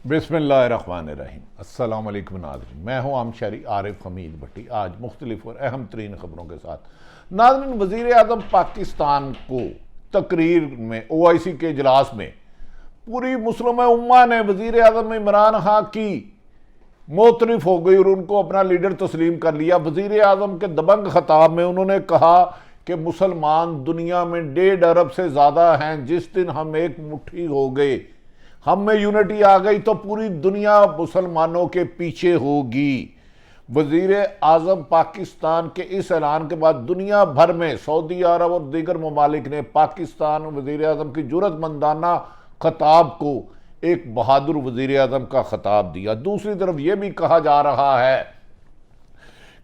बिस्मिल्लाहिर्रहमानिर्रहीम। अस्सलाम वालेकुम नाज़रीन, मैं हूँ आमशरी आरिफ हमीद भट्टी, आज मुख्तलिफ और अहम तरीन ख़बरों के साथ। नाज़रीन, वज़ीर आज़म पाकिस्तान को तकरीर में OIC के इजलास में पूरी मुस्लिम उम्मा ने वज़ीर आज़म इमरान खान की मोतरफ हो गई और उनको अपना लीडर तस्लीम कर लिया। वज़ीर आज़म के दबंग खिताब में उन्होंने कहा कि मुसलमान दुनिया में 1.5 अरब से ज़्यादा हैं। जिस दिन हम एक मुट्ठी हो गए, हम में यूनिटी आ गई, तो पूरी दुनिया मुसलमानों के पीछे होगी। वज़ीर आज़म पाकिस्तान के इस ऐलान के बाद दुनिया भर में सऊदी अरब और दीगर ममालिक ने पाकिस्तान वज़ीर आज़म की जुर्रतमंदाना खिताब को एक बहादुर वज़ीर आज़म का खिताब दिया। दूसरी तरफ यह भी कहा जा रहा है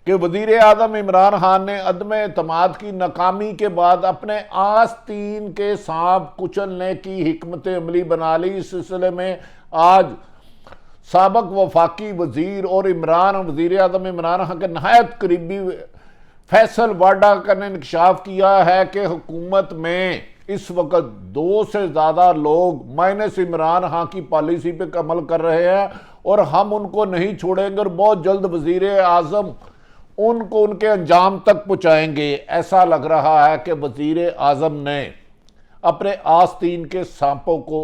कि वज़ीर आज़म इमरान खान ने अदम एतमाद की नाकामी के बाद अपने आस्तीन के सांप कुचलने की हिकमत अमली बना ली। इस सिलसिले में आज साबक वफाकी वज़ीर और वज़ीर आज़म इमरान खान के नहायत करीबी फैसल वाडा ने इंकशाफ किया है कि हुकूमत में इस वक्त 2 से ज़्यादा लोग माइनस इमरान खान की पॉलिसी पे अमल कर रहे हैं और हम उनको नहीं छोड़ेंगे और बहुत जल्द वज़ीर आज़म उनको उनके अंजाम तक पहुंचाएंगे। ऐसा लग रहा है कि वज़ीर आज़म ने अपने आस्तीन के सांपों को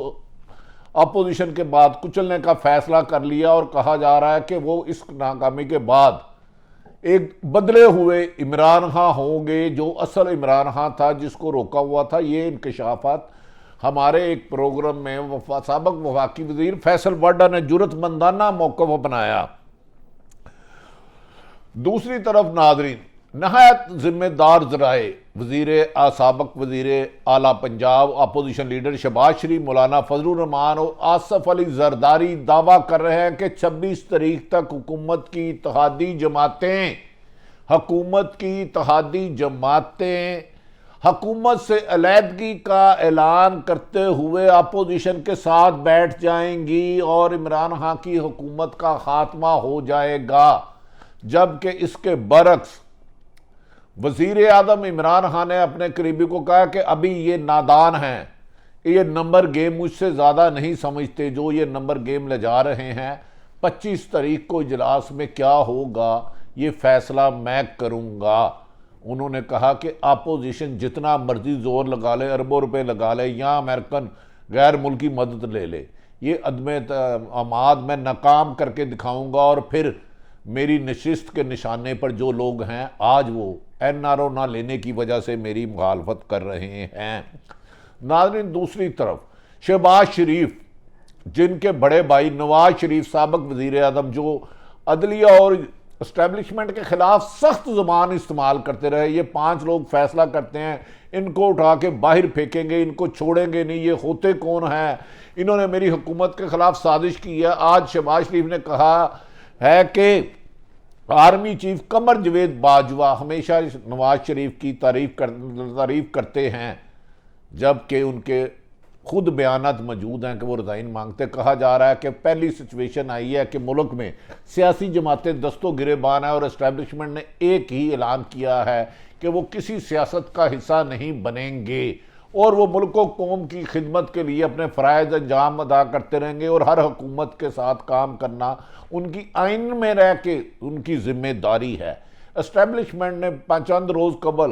अपोजिशन के बाद कुचलने का फैसला कर लिया और कहा जा रहा है कि वो इस नाकामी के बाद एक बदले हुए इमरान खान होंगे, जो असल इमरान खान था जिसको रोका हुआ था। ये इंकशाफात हमारे एक प्रोग्राम में साबक वफाकी वज़ीर फैसल वाडा ने जुर्रतमंदाना मौक़िफ़ अपनाया। दूसरी तरफ नाज़रीन, नहायत जिम्मेदार ज़राए साबक वज़ीर आला पंजाब अपोजिशन लीडर शहबाज शरीफ, मौलाना फजलुर रहमान और आसफ अली जरदारी दावा कर रहे हैं कि 26 तारीख तक हुकूमत की इत्तेहादी जमातें हुकूमत से अलहदगी का ऐलान करते हुए अपोजिशन के साथ बैठ जाएंगी और इमरान खान की हुकूमत का खात्मा हो जाएगा। जबकि इसके बरक्स वज़ीर आज़म इमरान खान ने अपने करीबी को कहा कि अभी ये नादान हैं, ये नंबर गेम मुझसे ज़्यादा नहीं समझते जो ये नंबर गेम ले जा रहे हैं। 25 तारीख को इजलास में क्या होगा ये फैसला मैं करूँगा। उन्होंने कहा कि अपोजिशन जितना मर्जी जोर लगा ले, अरबों रुपए लगा ले या अमेरिकन गैर मुल्की मदद ले ले, ये अदम एतमाद मैं नाकाम करके दिखाऊँगा और फिर मेरी नशिस्त के निशाने पर जो लोग हैं आज वो NRO ना लेने की वजह से मेरी मुखालफत कर रहे हैं। नाज़रीन, दूसरी तरफ शहबाज शरीफ, जिनके बड़े भाई नवाज शरीफ साबक वज़ीर आज़म, जो अदलिया और इस्टेब्लिशमेंट के खिलाफ सख्त ज़ुबान इस्तेमाल करते रहे, ये 5 लोग फैसला करते हैं इनको उठा के बाहर फेंकेंगे, इनको छोड़ेंगे नहीं, ये होते कौन हैं, इन्होंने मेरी हुकूमत के खिलाफ साजिश की है। आज शहबाज शरीफ ने कहा है कि आर्मी चीफ कमर जवेद बाजवा हमेशा नवाज शरीफ की तारीफ करते हैं, जबकि उनके खुद बयानात मौजूद हैं कि वो रिज़ाइन मांगते। कहा जा रहा है कि पहली सिचुएशन आई है कि मुल्क में सियासी जमातें दस्तों गिरेबान है और इस्टेब्लिशमेंट ने एक ही ऐलान किया है कि वो किसी सियासत का हिस्सा नहीं बनेंगे और वो मुल्क व कौम की खिदमत के लिए अपने फ़राइज़ अंजाम अदा करते रहेंगे और हर हुकूमत के साथ काम करना उनकी आइन में रह के उनकी जिम्मेदारी है। इस्टेब्लिशमेंट ने चंद रोज़ कबल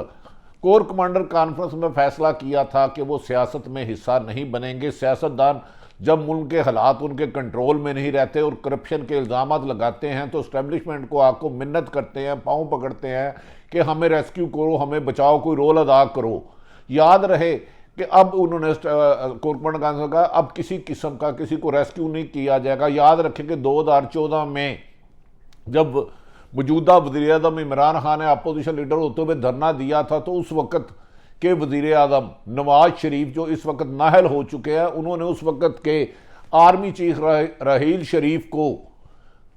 कोर कमांडर कॉन्फ्रेंस में फैसला किया था कि वो सियासत में हिस्सा नहीं बनेंगे। सियासतदान जब मुल्क के हालात उनके कंट्रोल में नहीं रहते और करप्शन के इल्ज़ाम लगाते हैं तो इस्टेब्लिशमेंट को आको मिन्नत करते हैं, पाँव पकड़ते हैं कि हमें रेस्क्यू करो, हमें बचाओ, कोई रोल अदा करो। याद रहे कि अब उन्होंने कोर कमांडर कॉन्फ्रेंस का अब किसी किस्म का किसी को रेस्क्यू नहीं किया जाएगा। याद रखें कि 2014 में जब मौजूदा वज़ीर आज़म इमरान खान ने अपोजिशन लीडर होते हुए धरना दिया था तो उस वक्त के वज़ीर आज़म नवाज शरीफ, जो इस वक्त नाहल हो चुके हैं, उन्होंने उस वक्त के आर्मी चीफ राहील शरीफ को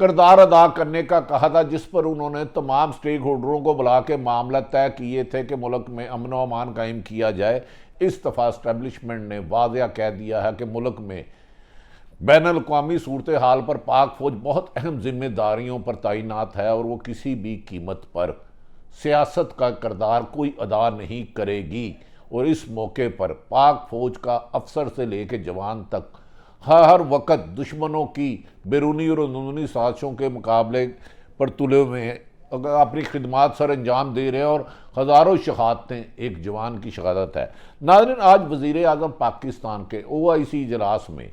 किरदार अदा करने का कहा था, जिस पर उन्होंने तमाम स्टेक होल्डरों को बुला के मामला तय किए थे कि मुल्क में अमन व अमान कायम किया जाए। इस दफ़ा इस्टेब्लिशमेंट ने वाज़ेह कह दिया है कि मुल्क में बैनुल अक़वामी सूरत हाल पर पाक फौज बहुत अहम जिम्मेदारियों पर तैनात है और वो किसी भी कीमत पर सियासत का किरदार कोई अदा नहीं करेगी। और इस मौके पर पाक फौज का अफसर से लेकर जवान तक हर वक्त दुश्मनों की बैरूनी और अंदरूनी साजिशों के मुकाबले पर तुले हुए हैं, अगर अपनी खिदमात सर अंजाम दे रहे हैं और हज़ारों शहादतें एक जवान की शहादत है। नाज़रीन, आज वज़ीर आज़म पाकिस्तान के OIC इजलास में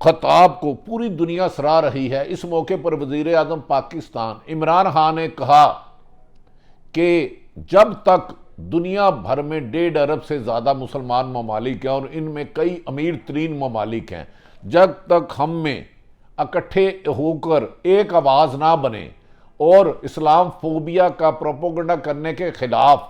खताब को पूरी दुनिया सराह रही है। इस मौके पर वज़ीर आज़म पाकिस्तान इमरान खान ने कहा कि जब तक दुनिया भर में 1.5 अरब से ज़्यादा मुसलमान ममालिक हैं और इनमें कई अमीर तरीन ममालिक हैं, जब तक हम में इकट्ठे होकर एक आवाज़ ना बने और इस्लाम फोबिया का प्रोपोगंडा करने के खिलाफ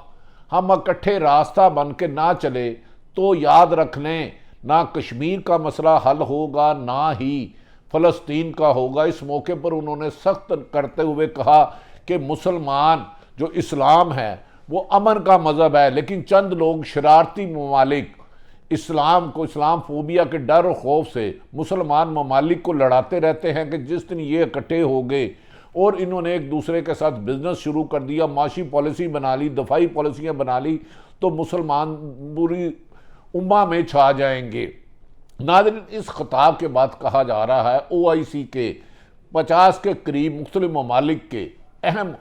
हम इकट्ठे रास्ता बन के ना चले, तो याद रख लें, ना कश्मीर का मसला हल होगा, ना ही फ़लस्तीन का होगा। इस मौके पर उन्होंने सख्त करते हुए कहा कि मुसलमान जो इस्लाम है वो अमन का मज़हब है, लेकिन चंद लोग शरारती ममालिक इस्लाम को इस्लाम फोबिया के डर और खौफ से मुसलमान ममालिक को लड़ाते रहते हैं कि जिस दिन ये इकट्ठे हो गए और इन्होंने एक दूसरे के साथ बिजनेस शुरू कर दिया, माशी पॉलिसी बना ली, दफाई पॉलिसियाँ बना ली, तो मुसलमान बुरी उम्मा में छा जाएंगे। नाज़रीन, इस खिताब के बाद कहा जा रहा है OIC के 50 के करीब मुख्तलिफ ममालिक के अहम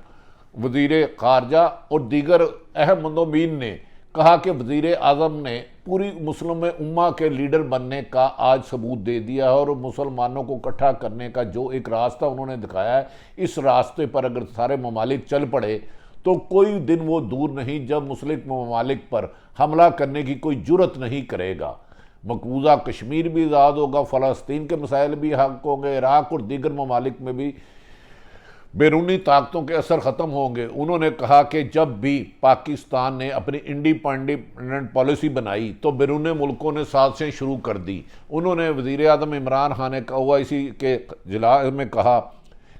वज़ीर ख़ारजा और दीगर अहम मंदोबीन ने कहा कि वज़ीर आज़म ने पूरी मुस्लिम उम्मा के लीडर बनने का आज सबूत दे दिया है और मुसलमानों को इकट्ठा करने का जो एक रास्ता उन्होंने दिखाया है, इस रास्ते पर अगर सारे ममालिक चल पड़े तो कोई दिन वो दूर नहीं जब मुस्लिम ममालिक पर हमला करने की कोई जुर्रत नहीं करेगा। मकबूजा कश्मीर भी आज़ाद होगा, फ़लस्तीन के मसाइल भी हक होंगे, इराक़ और दीगर ममालिक में भी बैरूनी ताकतों के असर ख़त्म होंगे। उन्होंने कहा कि जब भी पाकिस्तान ने अपनी इंडिपेंडेंट पॉलिसी बनाई तो बैरूनी मुल्कों ने साजिशें शुरू कर दी। उन्होंने वज़ीर आज़म इमरान खान ने OIC के इजलास में कहा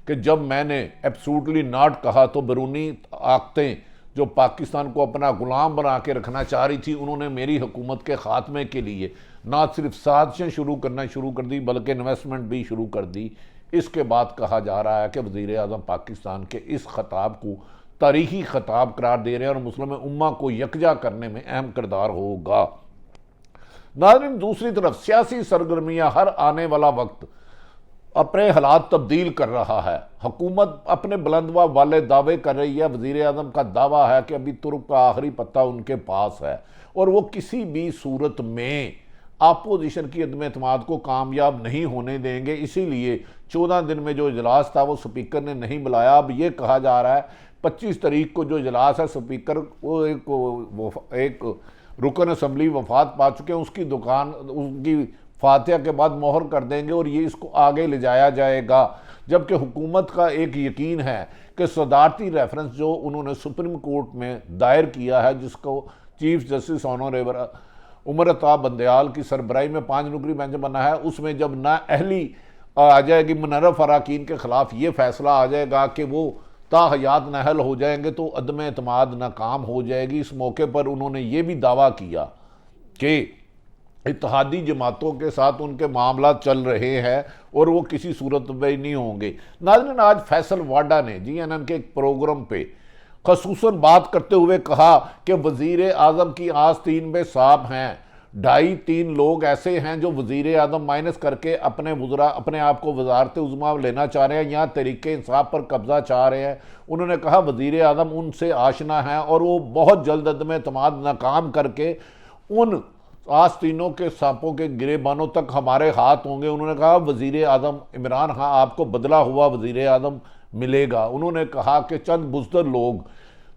कि जब मैंने एब्सोल्युटली नॉट कहा तो बैरूनी ताकतें जो पाकिस्तान को अपना गुलाम बना के रखना चाह रही थी, उन्होंने मेरी हुकूमत के ख़ात्मे के लिए ना सिर्फ साजिशें शुरू कर दी बल्कि इन्वेस्टमेंट भी शुरू कर दी। इसके बाद कहा जा रहा है कि वज़ीर आज़म पाकिस्तान के इस खिताब को तारीखी खिताब करार दे रहे हैं और मुस्लिम उम्मा को यकजा करने में अहम किरदार होगा। नाज़रीन, दूसरी तरफ सियासी सरगर्मियाँ हर आने वाला वक्त अपने हालात तब्दील कर रहा है। हुकूमत अपने बुलंदवा वाले दावे कर रही है। वज़ीर आज़म का दावा है कि अभी तुर्क का आखिरी पत्ता उनके पास है और वो किसी भी सूरत में अपोजिशन की अदम एतमाद को कामयाब नहीं होने देंगे। इसीलिए 14 दिन में जो इजलास था वो स्पीकर ने नहीं बुलाया। अब ये कहा जा रहा है 25 तारीख को जो इजलास है, स्पीकर वो एक रुकन असम्बली वफात पा चुके हैं, उसकी दुकान उनकी फातिहा के बाद मोहर कर देंगे और ये इसको आगे ले जाया जाएगा। जबकि हुकूमत का एक यकीन है कि सदारती रेफरेंस जो उन्होंने सुप्रीम कोर्ट में दायर किया है, जिसको chief justice honourable Umar Ata Bandial की सरबराही में 5 रुकनी बेंच बना है, उसमें जब ना अहली आ जाएगी, मुनर्रफ अराकीन के खिलाफ ये फैसला आ जाएगा कि वो ताहयात नाअहल हो जाएंगे तो अदम एतमाद नाकाम हो जाएगी। इस मौके पर उन्होंने ये भी दावा किया कि इत्तेहादी जमातों के साथ उनके मामला चल रहे हैं और वो किसी सूरत में नहीं होंगे। नाज़रीन, आज फैसल वाडा ने GNN के एक प्रोग्राम पे खसूसन बात करते हुए कहा कि वज़ीर आज़म की आस्तीन में सांप हैं। 2.5-3 लोग ऐसे हैं जो वज़ीर आज़म माइनस करके अपने आप को वज़ारत उज़्मा लेना चाह रहे हैं, यहाँ तरीके इंसाफ पर कब्जा चाह रहे हैं। उन्होंने कहा वज़ीर आज़म उनसे आशना है और वो बहुत जल्द अदम एतमाद नाकाम करके उन आस्तीनों के सांपों के गिरेबानों तक हमारे हाथ होंगे। उन्होंने कहा वज़ीर आज़म इमरान खान आपको बदला हुआ वज़ीर आज़म मिलेगा। उन्होंने कहा कि चंद बुज़दिल लोग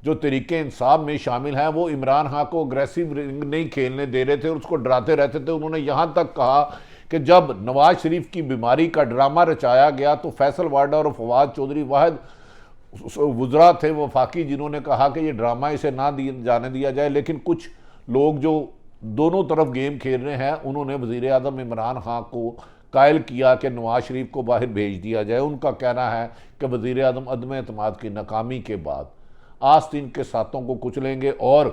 जो तरीके इंसाफ में शामिल हैं वो इमरान खान को अग्रेसिव रिंग नहीं खेलने दे रहे थे और उसको डराते रहते थे। उन्होंने यहाँ तक कहा कि जब नवाज शरीफ की बीमारी का ड्रामा रचाया गया तो फैसल वाडा और फवाद चौधरी वाहिद वज़रा थे वफाकी जिन्होंने कहा कि ये ड्रामा इसे ना जाने दिया जाए, लेकिन कुछ लोग जो दोनों तरफ गेम खेल रहे हैं उन्होंने वज़ीर आज़म इमरान खान को कायल किया कि नवाज शरीफ को बाहर भेज दिया जाए। उनका कहना है कि वज़ीर आज़म अदम एतमाद की नाकामी के बाद आस्तीन के साथों को कुचलेंगे और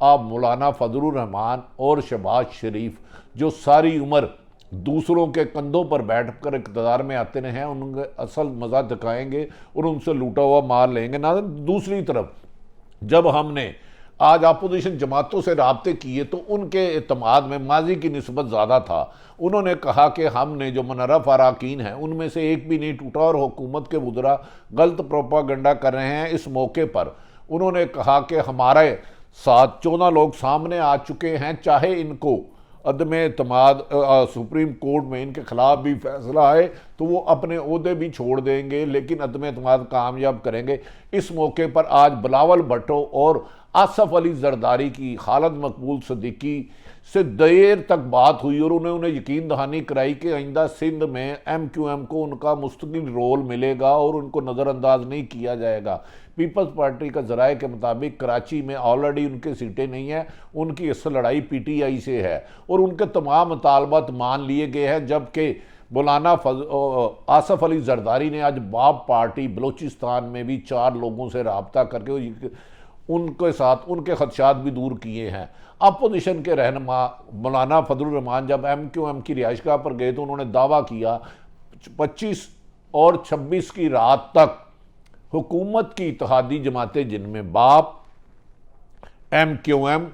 अब मौलाना फजलुर रहमान और शहबाज शरीफ जो सारी उम्र दूसरों के कंधों पर बैठकर इक़्तिदार में आते रहे हैं, उनके असल मज़ा दिखाएंगे और उनसे लूटा हुआ मार लेंगे। ना दूसरी तरफ जब हमने आज अपोजिशन जमातों से राब्ते किए तो उनके एतमाद में माजी की निस्बत ज़्यादा था। उन्होंने कहा कि हमने जो मुनर्रफ अरकान हैं उनमें से एक भी नहीं टूटा और हुकूमत के वज़रा गलत प्रोपागंडा कर रहे हैं। इस मौके पर उन्होंने कहा कि हमारे साथ 14 लोग सामने आ चुके हैं, चाहे इनको अदम एतमाद सुप्रीम कोर्ट में इनके खिलाफ भी फैसला आए तो वो अपने ओहदे भी छोड़ देंगे, लेकिन अदम एतमाद कामयाब करेंगे। इस मौके पर आज बिलावल भुट्टो और आसफ अली जरदारी की खालिद मकबूल सिद्दीकी से देर तक बात हुई और उन्हें यकीन दहानी कराई कि आइंदा सिंध में MQM को उनका मुस्तकिल रोल मिलेगा और उनको नज़रअंदाज नहीं किया जाएगा। पीपल्स पार्टी का जराए के मुताबिक कराची में ऑलरेडी उनकी सीटें नहीं हैं, उनकी असल लड़ाई PTI से है और उनके तमाम मुतालबात मान लिए गए हैं। जबकि मौलाना आसफ अली जरदारी ने आज बाप पार्टी बलोचिस्तान में भी 4 लोगों से रब्ता करके उनके साथ उनके खदशात भी दूर किए हैं। अपोजिशन के रहनुमा मौलाना फजलुर रहमान जब MQM की रिहाइशगाह पर गए तो उन्होंने दावा किया 25 और 26 की रात तक हुकूमत की इत्तेहादी जमातें जिनमें बाप, MQM,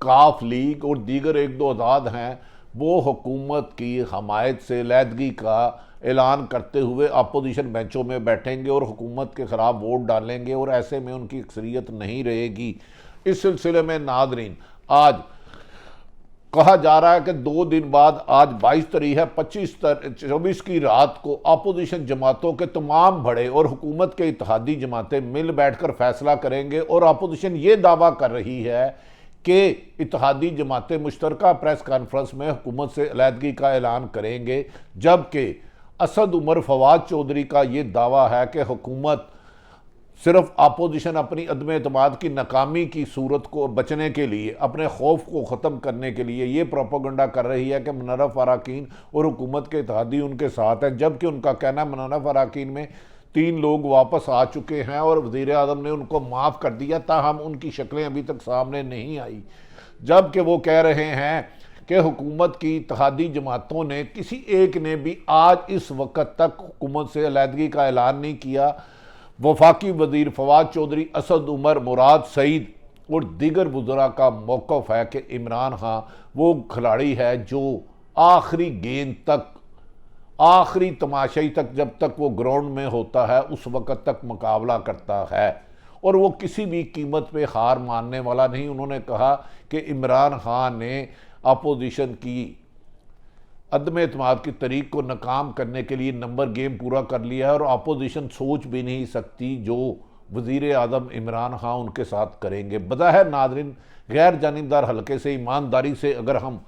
काफ लीग और दीगर 1-2 आज़ाद हैं वो हुकूमत की हमायत से अलहदगी का ऐलान करते हुए अपोजिशन बेंचों में बैठेंगे और हुकूमत के खिलाफ वोट डालेंगे और ऐसे में उनकी अक्सरियत नहीं रहेगी। इस सिलसिले में नादरीन आज कहा जा रहा है कि 2 दिन बाद आज 22 तारीख है, 24 की रात को अपोजिशन जमातों के तमाम बड़े और हुकूमत के इत्तेहादी जमातें मिल बैठकर फैसला करेंगे और अपोजिशन ये दावा कर रही है कि इत्तेहादी जमातें मुश्तरका प्रेस कॉन्फ्रेंस में हुकूमत से अलहदगी का ऐलान करेंगे। जबकि असद उमर फवाद चौधरी का ये दावा है कि हुकूमत सिर्फ अपोजिशन अपनी अदम एतमाद की नाकामी की सूरत को बचने के लिए, अपने खौफ को ख़त्म करने के लिए ये प्रोपागंडा कर रही है कि मुनर्रफ अरकान और हुकूमत के इत्तेहादी उनके साथ हैं। जबकि उनका कहना है मुनर्रफ अरकान में 3 लोग वापस आ चुके हैं और वज़ीर आज़म ने उनको माफ़ कर दिया, ताहम उनकी शक्लें अभी तक सामने नहीं आई। जबकि वो कह रहे हैं कि हुकूमत की इत्तेहादी जमातों ने किसी एक ने भी आज इस वक्त तक हुकूमत से अलहदगी का ऐलान नहीं किया। वफाकी वज़ीर फवाद चौधरी, असद उमर, मुराद सईद और दीगर वज़रा का मौक़िफ़ है कि इमरान खान वो खिलाड़ी है जो आखिरी गेंद तक, आखिरी तमाशाई तक, जब तक वो ग्राउंड में होता है उस वक़्त तक मुकाबला करता है और वो किसी भी कीमत पे हार मानने वाला नहीं। उन्होंने कहा कि इमरान खान ने अपोजिशन की अदम एतमाद की तरीक को नाकाम करने के लिए नंबर गेम पूरा कर लिया है और अपोजिशन सोच भी नहीं सकती जो वज़ीर आज़म इमरान खान उनके साथ करेंगे। बज़ाहिर नाज़रीन गैर जानिबदार हल्के से ईमानदारी से अगर हम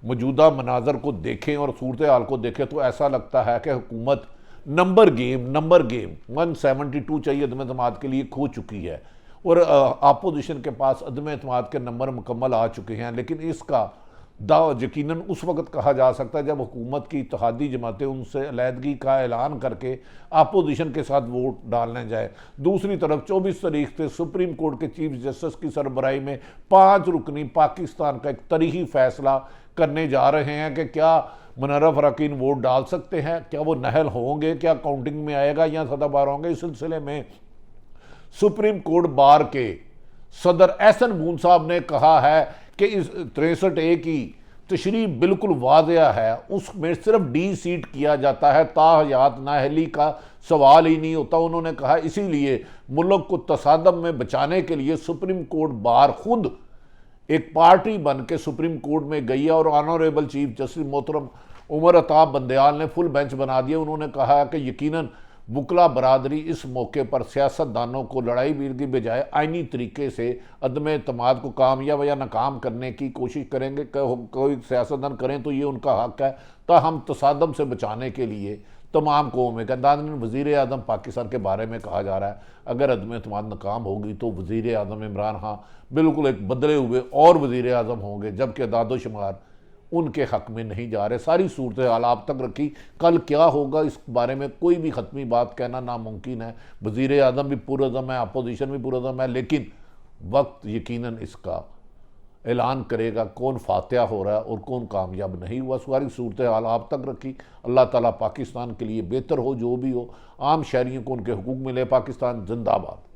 मौजूदा मनाजर को देखें और सूरत हाल को देखें तो ऐसा लगता है कि हुकूमत नंबर गेम 172 चाहिए अदम एतमाद के लिए खो चुकी है और अपोजिशन के पास अदम एतमाद के नंबर मुकम्मल आ चुके हैं। लेकिन इसका दावा यकीनन उस वक्त कहा जा सकता है जब हुकूमत की इत्तेहादी जमातें उनसे अलहदगी का ऐलान करके अपोजिशन के साथ वोट डालने जाए। दूसरी तरफ 24 तारीख से सुप्रीम कोर्ट के चीफ जस्टिस की सरबराही में 5 रुकनी पाकिस्तान का एक तरीही फैसला करने जा रहे हैं कि क्या मुनर्रफ अरकान वोट डाल सकते हैं, क्या वो नहल होंगे, क्या काउंटिंग में आएगा या सदाबार होंगे। इस सिलसिले में सुप्रीम कोर्ट बार के सदर एहसन मून साहब ने कहा है कि इस 63A की तशरीह बिल्कुल वाज़ेह है, उसमें सिर्फ D सीट किया जाता है, ताहयात नाअहली का सवाल ही नहीं होता। उन्होंने कहा इसीलिए मुल्क को तसादम में बचाने के लिए सुप्रीम कोर्ट बार खुद एक पार्टी बन के सुप्रीम कोर्ट में गई है और ऑनरेबल चीफ जस्टिस मोहतरम उमर अताब बंदयाल ने फुल बेंच बना दिया। उन्होंने कहा कि यकीनन वकला बरादरी इस मौके पर सियासतदानों को लड़ाई वीर की बजाय आइनी तरीके से अदम एतमाद को कामयाब या नाकाम करने की कोशिश करेंगे। कोई सियासतदान करें तो ये उनका हक है, हम तसादम से बचाने के लिए तमाम कौमें का वज़ीर आज़म पाकिस्तान के बारे में कहा जा रहा है। अगर अदम एतमाद नाकाम होगी तो वज़ीर आज़म इमरान खान बिल्कुल एक बदले हुए और वज़ीर आज़म होंगे, जबकि अदाद शुमार उनके हक में नहीं जा रहे। सारी सूरत हाल आप तक रखी, कल क्या होगा इस बारे में कोई भी ख़त्मी बात कहना नामुमकिन है। वज़ीर आज़म भी पुरअज़म है, अपोजिशन भी पुरअज़म है, लेकिन वक्त यकीनन इसका ऐलान करेगा कौन फातिहा हो रहा है और कौन कामयाब नहीं हुआ। सारी सूरत हाल आप तक रखी। अल्लाह ताला पाकिस्तान के लिए बेहतर हो, जो भी हो, आम शहरियों को उनके हुकूक मिले। पाकिस्तान जिंदाबाद।